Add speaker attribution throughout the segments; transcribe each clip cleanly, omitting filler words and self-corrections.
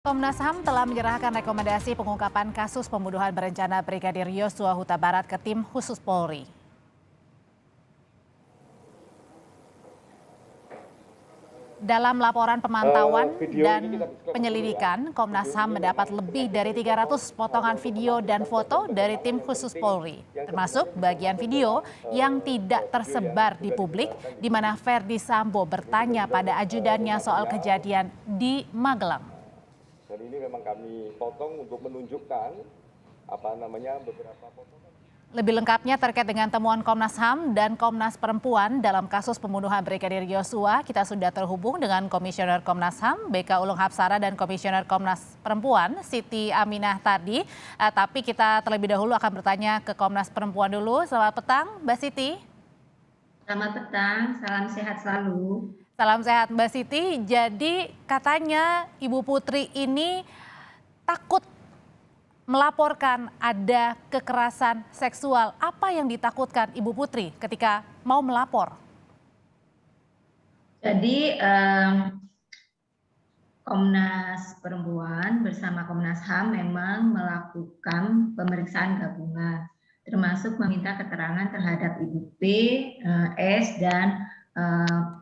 Speaker 1: Komnas HAM telah menyerahkan rekomendasi pengungkapan kasus pembunuhan berencana Brigadir Yosua Huta Barat ke tim khusus Polri. Dalam laporan pemantauan dan penyelidikan, Komnas HAM mendapat lebih dari 300 potongan video dan foto dari tim khusus Polri, termasuk bagian video yang tidak tersebar di publik, di mana Verdi Sambo bertanya pada ajudannya soal kejadian di Magelang.
Speaker 2: Dan ini memang kami potong untuk menunjukkan beberapa potongan.
Speaker 1: Lebih lengkapnya terkait dengan temuan Komnas HAM dan Komnas Perempuan dalam kasus pembunuhan Brigadir Yosua, kita sudah terhubung dengan Komisioner Komnas HAM BK Ulung Hapsara dan Komisioner Komnas Perempuan Siti Aminah tadi. Tapi kita terlebih dahulu akan bertanya ke Komnas Perempuan dulu. Selamat petang, Mbak Siti.
Speaker 3: Selamat petang, salam sehat selalu.
Speaker 1: Salam sehat Mbak Siti. Jadi katanya Ibu Putri ini takut melaporkan ada kekerasan seksual. Apa yang ditakutkan Ibu Putri ketika mau melapor?
Speaker 3: Jadi Komnas Perempuan bersama Komnas HAM memang melakukan pemeriksaan gabungan, termasuk meminta keterangan terhadap Ibu P, S, dan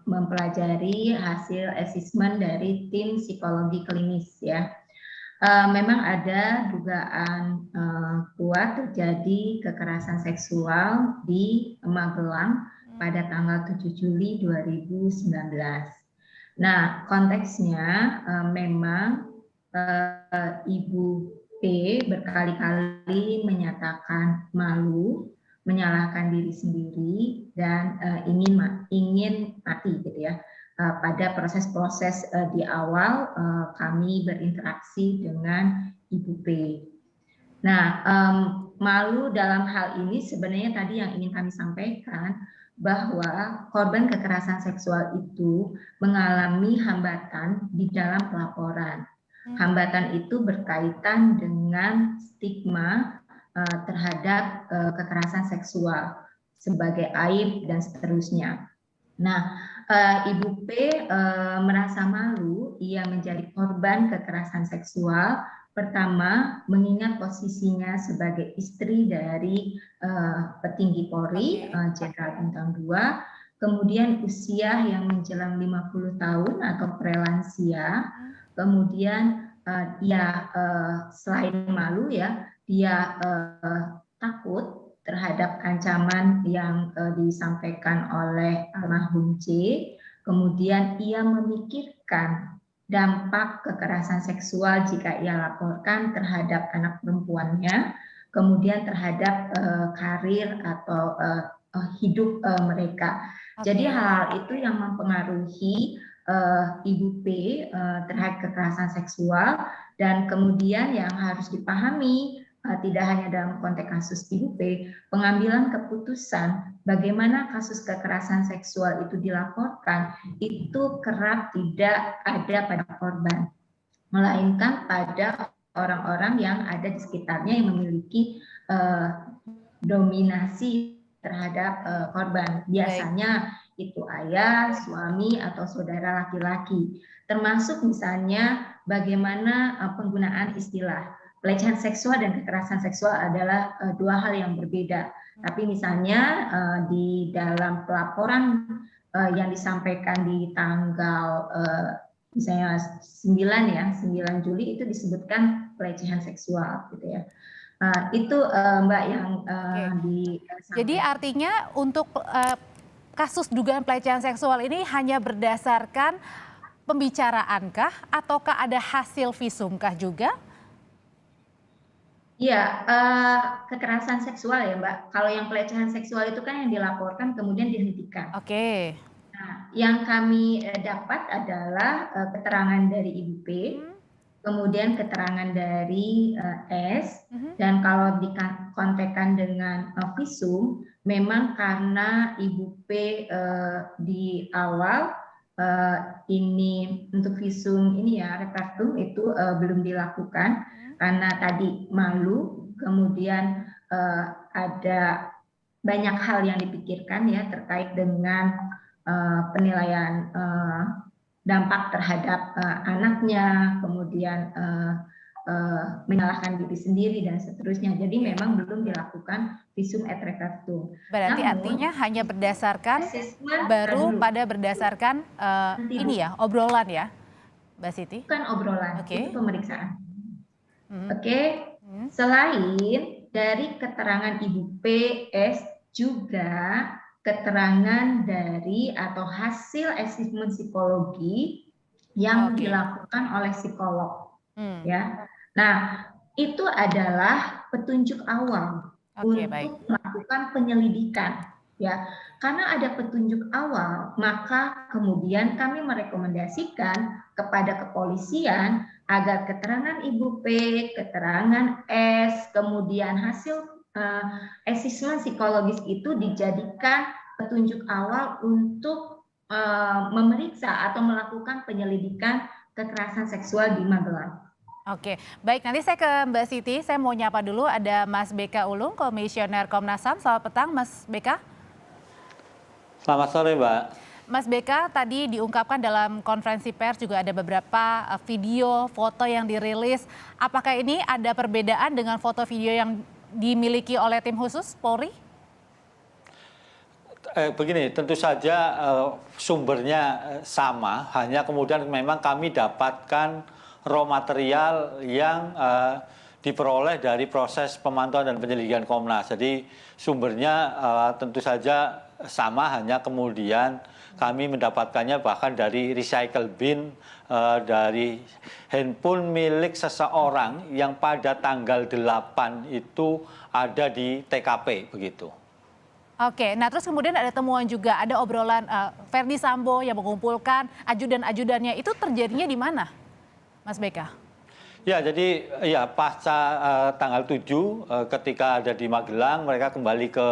Speaker 3: mempelajari hasil asesmen dari tim psikologi klinis ya. Memang ada dugaan kuat terjadi kekerasan seksual di Magelang pada tanggal 7 Juli 2019. Nah, konteksnya memang Ibu P berkali-kali menyatakan malu, menyalahkan diri sendiri, dan ingin mati gitu ya. Pada proses-proses di awal kami berinteraksi dengan Ibu P. Nah, malu dalam hal ini sebenarnya tadi yang ingin kami sampaikan bahwa korban kekerasan seksual itu mengalami hambatan di dalam pelaporan. Hambatan itu berkaitan dengan stigma terhadap kekerasan seksual sebagai aib dan seterusnya. Nah, Ibu P merasa malu ia menjadi korban kekerasan seksual. Pertama, mengingat posisinya sebagai istri dari petinggi Polri, Jenderal Bintang 2, kemudian usia yang menjelang 50 tahun atau prelansia, kemudian selain malu ya, dia takut terhadap ancaman yang disampaikan oleh almarhum C, kemudian ia memikirkan dampak kekerasan seksual jika ia laporkan terhadap anak perempuannya, kemudian terhadap karir atau hidup mereka. Jadi hal itu yang mempengaruhi Ibu P terhadap kekerasan seksual, dan kemudian yang harus dipahami tidak hanya dalam konteks kasus Ibu P, pengambilan keputusan bagaimana kasus kekerasan seksual itu dilaporkan itu kerap tidak ada pada korban, melainkan pada orang-orang yang ada di sekitarnya yang memiliki dominasi terhadap korban. Biasanya itu ayah, suami, atau saudara laki-laki. Termasuk misalnya bagaimana penggunaan istilah. Pelecehan seksual dan kekerasan seksual adalah dua hal yang berbeda. Tapi misalnya di dalam pelaporan yang disampaikan di tanggal misalnya 9 Juli itu disebutkan pelecehan seksual gitu ya. Itu Mbak yang disampaikan.
Speaker 1: Jadi artinya untuk kasus dugaan pelecehan seksual ini hanya berdasarkan pembicaraankah ataukah ada hasil visumkah juga?
Speaker 3: Iya, kekerasan seksual ya Mbak. Kalau yang pelecehan seksual itu kan yang dilaporkan kemudian dihentikan.
Speaker 1: Oke.
Speaker 3: Nah, yang kami dapat adalah keterangan dari Ibu P, kemudian keterangan dari S, dan kalau dikontekkan dengan visum, memang karena Ibu P di awal ini untuk visum ini ya repertum itu belum dilakukan karena tadi malu, kemudian ada banyak hal yang dipikirkan ya terkait dengan penilaian dampak terhadap anaknya, kemudian menyalahkan diri sendiri dan seterusnya. Jadi memang belum dilakukan visum et repertum.
Speaker 1: Berarti
Speaker 3: Namun,
Speaker 1: artinya hanya berdasarkan
Speaker 3: baru
Speaker 1: pada berdasarkan ini ya, obrolan ya, Mbak Siti?
Speaker 3: Bukan obrolan, itu pemeriksaan.
Speaker 1: Hmm.
Speaker 3: Oke. Selain dari keterangan Ibu PS juga keterangan dari atau hasil asesmen psikologi yang dilakukan oleh psikolog. Ya. Nah, itu adalah petunjuk awal untuk melakukan penyelidikan, ya. Karena ada petunjuk awal, maka kemudian kami merekomendasikan kepada kepolisian agar keterangan Ibu P, keterangan S, kemudian hasil asesmen psikologis itu dijadikan petunjuk awal untuk memeriksa atau melakukan penyelidikan kekerasan seksual di Magelang.
Speaker 1: Oke, baik, nanti saya ke Mbak Siti. Saya mau nyapa dulu, ada Mas BK Ulung, Komisioner Komnas HAM. Selamat petang, Mas BK.
Speaker 4: Selamat sore, Mbak.
Speaker 1: Mas BK, tadi diungkapkan dalam konferensi pers juga ada beberapa video, foto yang dirilis. Apakah ini ada perbedaan dengan foto video yang dimiliki oleh tim khusus Polri?
Speaker 4: Begini, tentu saja sumbernya sama, hanya kemudian memang kami dapatkan raw material yang diperoleh dari proses pemantauan dan penyelidikan Komnas. Jadi sumbernya tentu saja sama, hanya kemudian kami mendapatkannya bahkan dari recycle bin, dari handphone milik seseorang yang pada tanggal 8 itu ada di TKP begitu.
Speaker 1: Oke, nah terus kemudian ada temuan juga, ada obrolan Verdi Sambo yang mengumpulkan ajudan-ajudannya, itu terjadinya di mana, Mas BK?
Speaker 4: Ya, jadi ya pasca tanggal 7 ketika ada di Magelang, mereka kembali ke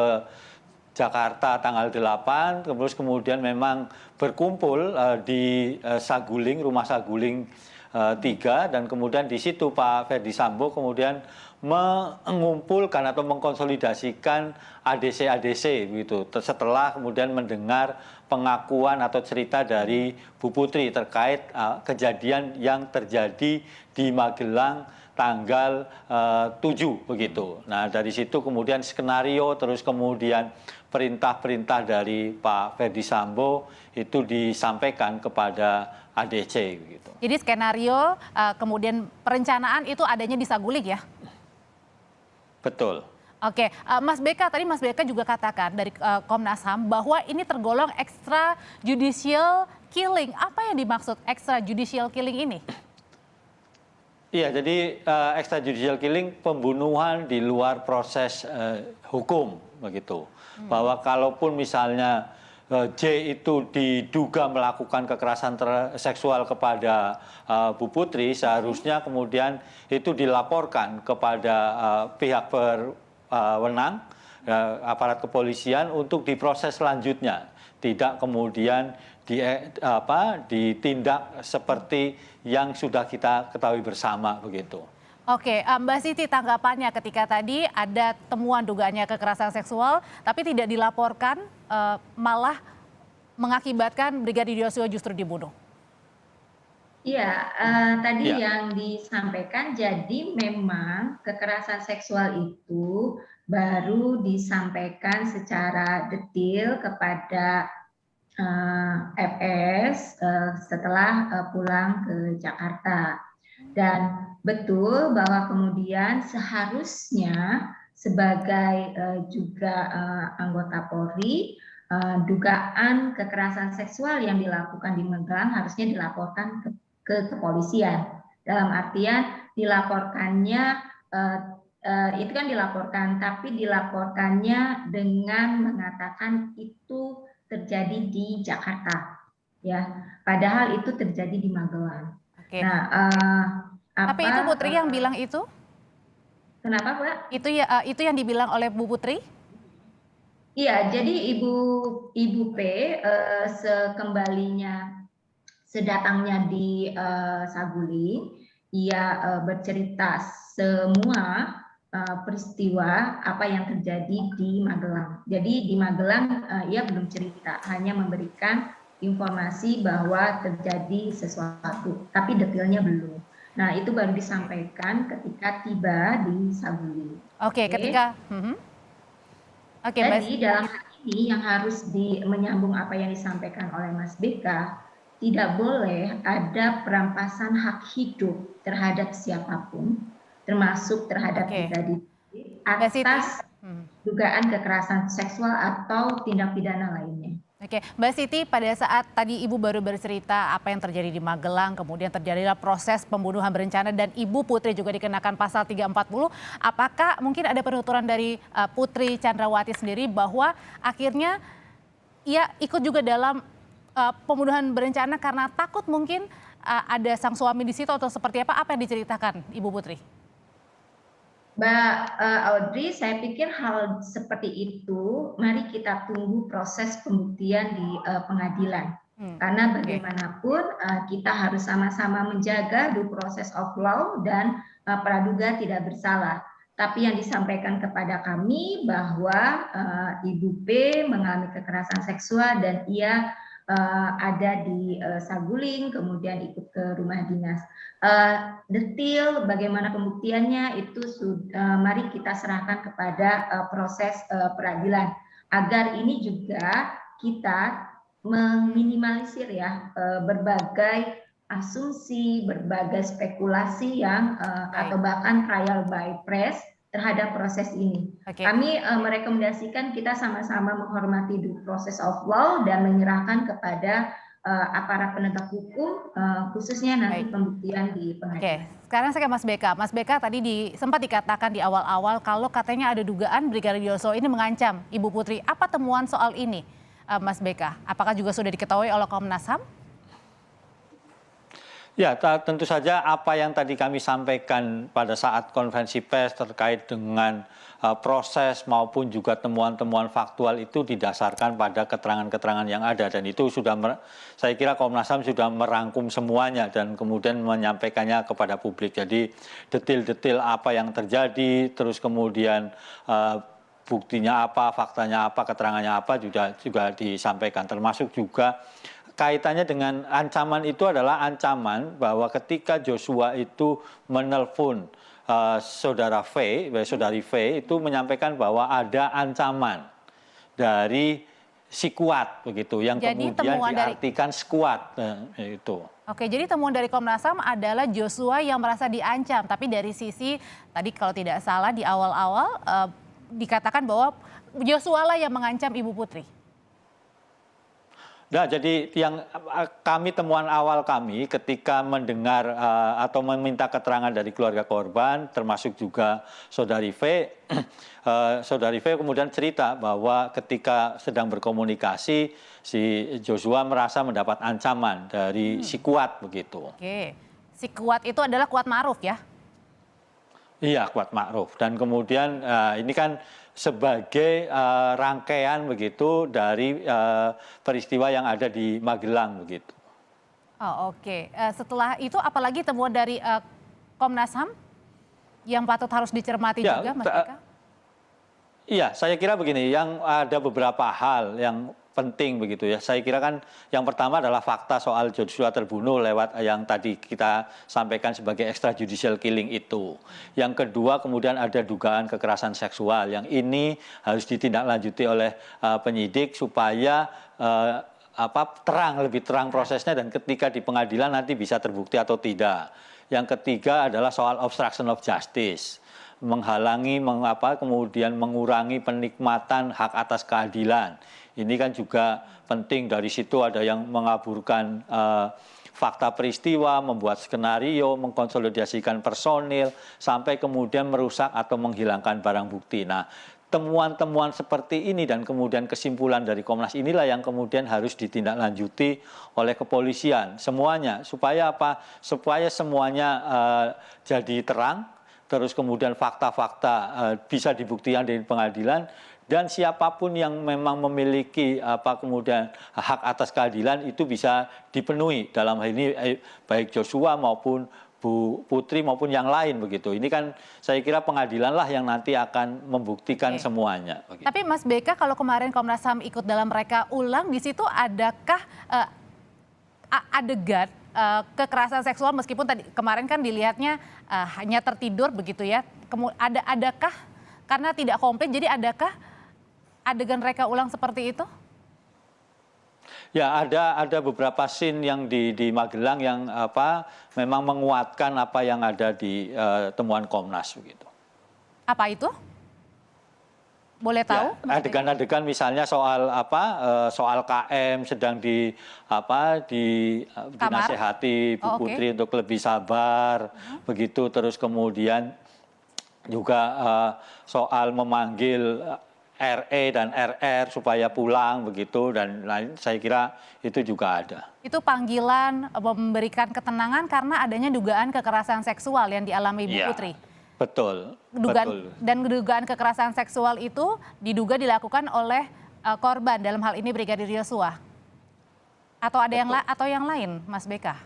Speaker 4: Jakarta tanggal 8, terus kemudian memang berkumpul di Saguling, rumah Saguling 3, dan kemudian di situ Pak Verdi Sambo kemudian mengumpulkan atau mengkonsolidasikan ADC begitu. Setelah kemudian mendengar pengakuan atau cerita dari Bu Putri terkait kejadian yang terjadi di Magelang tanggal 7 begitu. Nah, dari situ kemudian skenario, terus kemudian perintah-perintah dari Pak Verdi Sambo itu disampaikan kepada ADC begitu.
Speaker 1: Jadi skenario kemudian perencanaan itu adanya di Saguling ya?
Speaker 4: Betul.
Speaker 1: Oke, Mas BK, tadi Mas BK juga katakan dari Komnas HAM bahwa ini tergolong extrajudicial killing. Apa yang dimaksud extrajudicial killing ini?
Speaker 4: Iya, jadi extrajudicial killing, pembunuhan di luar proses hukum begitu. Bahwa kalaupun misalnya J itu diduga melakukan kekerasan seksual kepada Bu Putri, seharusnya kemudian itu dilaporkan kepada pihak berwenang, aparat kepolisian untuk diproses selanjutnya. Tidak kemudian ditindak seperti yang sudah kita ketahui bersama begitu.
Speaker 1: Oke, Mbak Siti, tanggapannya ketika tadi ada temuan dugaannya kekerasan seksual, tapi tidak dilaporkan, malah mengakibatkan Brigadir Yosua justru dibunuh.
Speaker 3: Iya, tadi yang disampaikan, jadi memang kekerasan seksual itu baru disampaikan secara detail kepada FS setelah pulang ke Jakarta. Dan betul bahwa kemudian seharusnya sebagai juga anggota Polri, dugaan kekerasan seksual yang dilakukan di Magelang harusnya dilaporkan ke kepolisian. Dalam artian dilaporkannya, itu kan dilaporkan, tapi dilaporkannya dengan mengatakan itu terjadi di Jakarta, ya. Padahal itu terjadi di Magelang. Oke. Nah,
Speaker 1: tapi itu Putri yang bilang itu?
Speaker 3: Kenapa, Mbak?
Speaker 1: Itu yang dibilang oleh Bu Putri?
Speaker 3: Iya, jadi Ibu P sedatangnya di Saguling, ia bercerita semua peristiwa apa yang terjadi di Magelang. Jadi di Magelang ia belum cerita, hanya memberikan informasi bahwa terjadi sesuatu, tapi detailnya belum. Nah, itu baru disampaikan ketika tiba di Saguling.
Speaker 1: Oke, ketika Oke, Mbak.
Speaker 3: Jadi dalam hal ini yang harus menyambung apa yang disampaikan oleh Mas BK, tidak boleh ada perampasan hak hidup terhadap siapapun, termasuk terhadap
Speaker 1: Oke.
Speaker 3: brigadir
Speaker 1: Mbak Siti.
Speaker 3: atas dugaan kekerasan seksual atau tindak pidana lainnya.
Speaker 1: Oke, Mbak Siti, pada saat tadi Ibu baru bercerita apa yang terjadi di Magelang, kemudian terjadilah proses pembunuhan berencana dan Ibu Putri juga dikenakan pasal 340, apakah mungkin ada penuturan dari Putri Chandrawati sendiri bahwa akhirnya ia ikut juga dalam pembunuhan berencana karena takut mungkin ada sang suami di situ atau seperti apa yang diceritakan Ibu Putri?
Speaker 3: Mbak Audrey, saya pikir hal seperti itu, mari kita tunggu proses pembuktian di pengadilan. Karena bagaimanapun kita harus sama-sama menjaga due process of law dan praduga tidak bersalah. Tapi yang disampaikan kepada kami bahwa Ibu P mengalami kekerasan seksual dan ia ada di Saguling, kemudian ikut ke rumah dinas. Detail bagaimana pembuktiannya itu mari kita serahkan kepada proses peradilan agar ini juga kita meminimalisir ya berbagai asumsi, berbagai spekulasi yang atau bahkan trial by press terhadap proses ini. Kami merekomendasikan kita sama-sama menghormati due process of law dan menyerahkan kepada aparat penegak hukum, khususnya nanti pembuktian di pengadilan.
Speaker 1: Sekarang saya ke Mas BK. Mas BK tadi sempat dikatakan di awal-awal kalau katanya ada dugaan Brigadir Yosua ini mengancam Ibu Putri. Apa temuan soal ini, Mas BK? Apakah juga sudah diketahui oleh Komnas HAM?
Speaker 4: Ya, tentu saja apa yang tadi kami sampaikan pada saat konferensi pers terkait dengan proses maupun juga temuan-temuan faktual itu didasarkan pada keterangan-keterangan yang ada, dan itu sudah saya kira Komnas HAM sudah merangkum semuanya dan kemudian menyampaikannya kepada publik. Jadi detail-detail apa yang terjadi, terus kemudian buktinya apa, faktanya apa, keterangannya apa juga disampaikan, termasuk juga kaitannya dengan ancaman itu adalah ancaman bahwa ketika Joshua itu menelpon saudari V itu menyampaikan bahwa ada ancaman dari si Kuat begitu, yang jadi, kemudian diartikan sekuat itu.
Speaker 1: Oke, jadi temuan dari Komnas HAM adalah Joshua yang merasa diancam, tapi dari sisi tadi kalau tidak salah di awal-awal dikatakan bahwa Joshua lah yang mengancam Ibu Putri.
Speaker 4: Nah, jadi yang temuan awal kami ketika mendengar atau meminta keterangan dari keluarga korban, termasuk juga saudari V, saudari V kemudian cerita bahwa ketika sedang berkomunikasi, si Joshua merasa mendapat ancaman dari si Kuat begitu.
Speaker 1: Oke, si Kuat itu adalah Kuat Ma'ruf ya?
Speaker 4: Iya, Kuat Ma'ruf. Dan kemudian ini kan sebagai rangkaian begitu dari peristiwa yang ada di Magelang begitu.
Speaker 1: Oh, oke. Setelah itu apalagi temuan dari Komnas HAM yang patut harus dicermati ya, juga, Mas BK?
Speaker 4: Iya, saya kira begini, yang ada beberapa hal yang penting begitu ya. Saya kira kan yang pertama adalah fakta soal Joshua terbunuh lewat yang tadi kita sampaikan sebagai extrajudicial killing itu. Yang kedua kemudian ada dugaan kekerasan seksual yang ini harus ditindaklanjuti oleh penyidik supaya lebih terang prosesnya dan ketika di pengadilan nanti bisa terbukti atau tidak. Yang ketiga adalah soal obstruction of justice, menghalangi kemudian mengurangi penikmatan hak atas keadilan. Ini kan juga penting, dari situ ada yang mengaburkan fakta peristiwa, membuat skenario, mengkonsolidasikan personil, sampai kemudian merusak atau menghilangkan barang bukti. Nah, temuan-temuan seperti ini dan kemudian kesimpulan dari Komnas inilah yang kemudian harus ditindaklanjuti oleh kepolisian. Semuanya, supaya apa? Supaya semuanya jadi terang, terus kemudian fakta-fakta bisa dibuktikan di pengadilan, dan siapapun yang memang memiliki kemudian hak atas keadilan itu bisa dipenuhi, dalam hal ini baik Joshua maupun Bu Putri maupun yang lain begitu. Ini kan saya kira pengadilan lah yang nanti akan membuktikan semuanya. Begitu.
Speaker 1: Tapi Mas BK, kalau kemarin Komnas HAM ikut dalam reka ulang, di situ adakah adegan kekerasan seksual meskipun tadi kemarin kan dilihatnya hanya tertidur begitu ya. Adakah karena tidak komplit, jadi adakah adegan reka ulang seperti itu?
Speaker 4: Ya, ada beberapa scene yang di Magelang yang memang menguatkan apa yang ada di temuan Komnas begitu.
Speaker 1: Apa itu? Boleh tahu?
Speaker 4: Ya, adegan-adegan misalnya soal soal KM sedang dinasehati Bu Putri untuk lebih sabar begitu, terus kemudian juga soal memanggil RE dan RR supaya pulang begitu, dan lain, saya kira itu juga ada. Itu
Speaker 1: panggilan memberikan ketenangan karena adanya dugaan kekerasan seksual yang dialami Ibu Putri.
Speaker 4: Betul.
Speaker 1: Dan dugaan kekerasan seksual itu diduga dilakukan oleh korban, dalam hal ini Brigadir Yosua. Atau ada yang lain, Mas BK?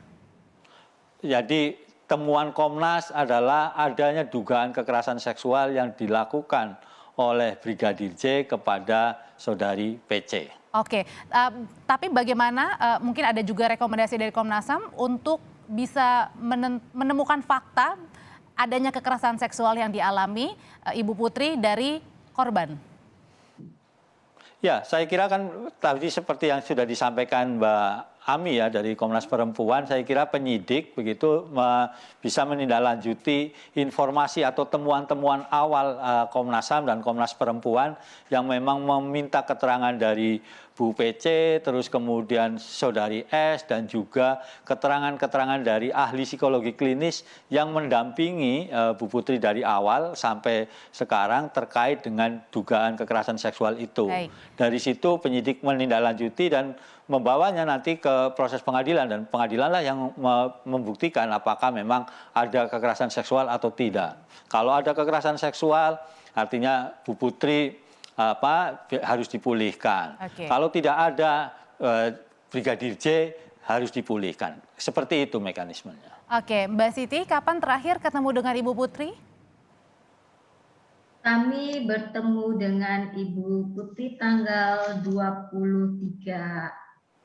Speaker 1: Jadi temuan Komnas adalah adanya dugaan kekerasan seksual yang dilakukan oleh Brigadir J kepada saudari PC. Oke, tapi bagaimana mungkin ada juga rekomendasi dari Komnas HAM untuk bisa menemukan fakta adanya kekerasan seksual yang dialami Ibu Putri dari korban? Ya, saya kira kan tadi seperti yang sudah disampaikan Mbak Ami ya dari Komnas Perempuan, saya kira penyidik begitu bisa menindaklanjuti informasi atau temuan-temuan awal Komnas HAM dan Komnas Perempuan yang memang meminta keterangan dari Bu PC, terus kemudian saudari S, dan juga keterangan-keterangan dari ahli psikologi klinis yang mendampingi Bu Putri dari awal sampai sekarang terkait dengan dugaan kekerasan seksual itu. Baik. Dari situ penyidik menindaklanjuti dan membawanya nanti ke proses pengadilan, dan pengadilanlah yang membuktikan apakah memang ada kekerasan seksual atau tidak. Kalau ada kekerasan seksual, artinya Bu Putri harus dipulihkan. Kalau tidak ada, Brigadir J harus dipulihkan. Seperti itu mekanismenya. Oke, Mbak Siti, kapan terakhir ketemu dengan Ibu Putri?
Speaker 3: Kami bertemu dengan Ibu Putri tanggal 23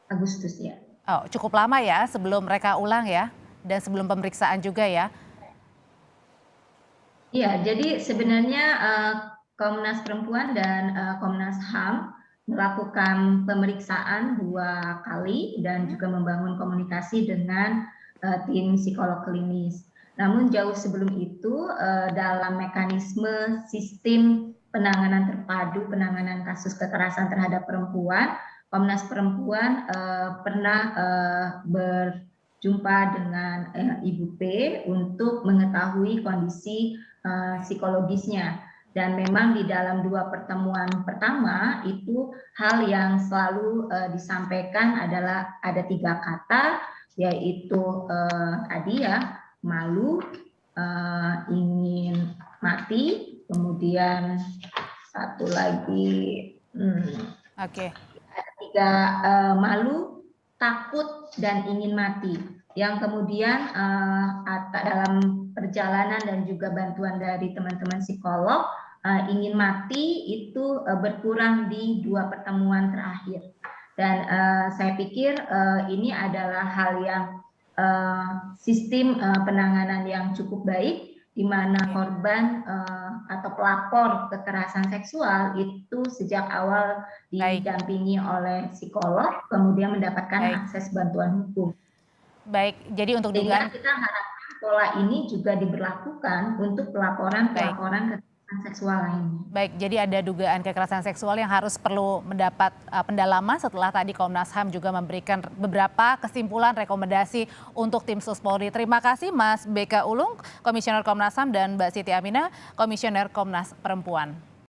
Speaker 3: Agustus ya.
Speaker 1: Oh, cukup lama ya sebelum mereka ulang ya, dan sebelum pemeriksaan juga ya.
Speaker 3: Iya, jadi sebenarnya Komnas Perempuan dan Komnas HAM melakukan pemeriksaan 2 kali dan juga membangun komunikasi dengan tim psikolog klinis. Namun jauh sebelum itu dalam mekanisme sistem penanganan terpadu penanganan kasus kekerasan terhadap perempuan, Komnas Perempuan pernah berjumpa dengan Ibu P untuk mengetahui kondisi psikologisnya. Dan memang di dalam 2 pertemuan pertama itu hal yang selalu disampaikan adalah ada 3 kata, yaitu tadi ya, malu, ingin mati, kemudian satu lagi ada 3, malu, takut, dan ingin mati. Yang kemudian dalam perjalanan dan juga bantuan dari teman-teman psikolog, ingin mati itu berkurang di 2 pertemuan terakhir. Dan saya pikir ini adalah hal yang sistem penanganan yang cukup baik, di mana korban atau pelapor kekerasan seksual itu sejak awal didampingi oleh psikolog, kemudian mendapatkan akses bantuan hukum.
Speaker 1: Baik, jadi untuk dugaan
Speaker 3: kita harapkan pola ini juga diberlakukan untuk pelaporan kekerasan seksual lainnya.
Speaker 1: Baik, jadi ada dugaan kekerasan seksual yang harus perlu mendapat pendalaman setelah tadi Komnas HAM juga memberikan beberapa kesimpulan rekomendasi untuk tim Sus Polri. Terima kasih Mas BK Ulung, Komisioner Komnas HAM, dan Mbak Siti Aminah, Komisioner Komnas Perempuan.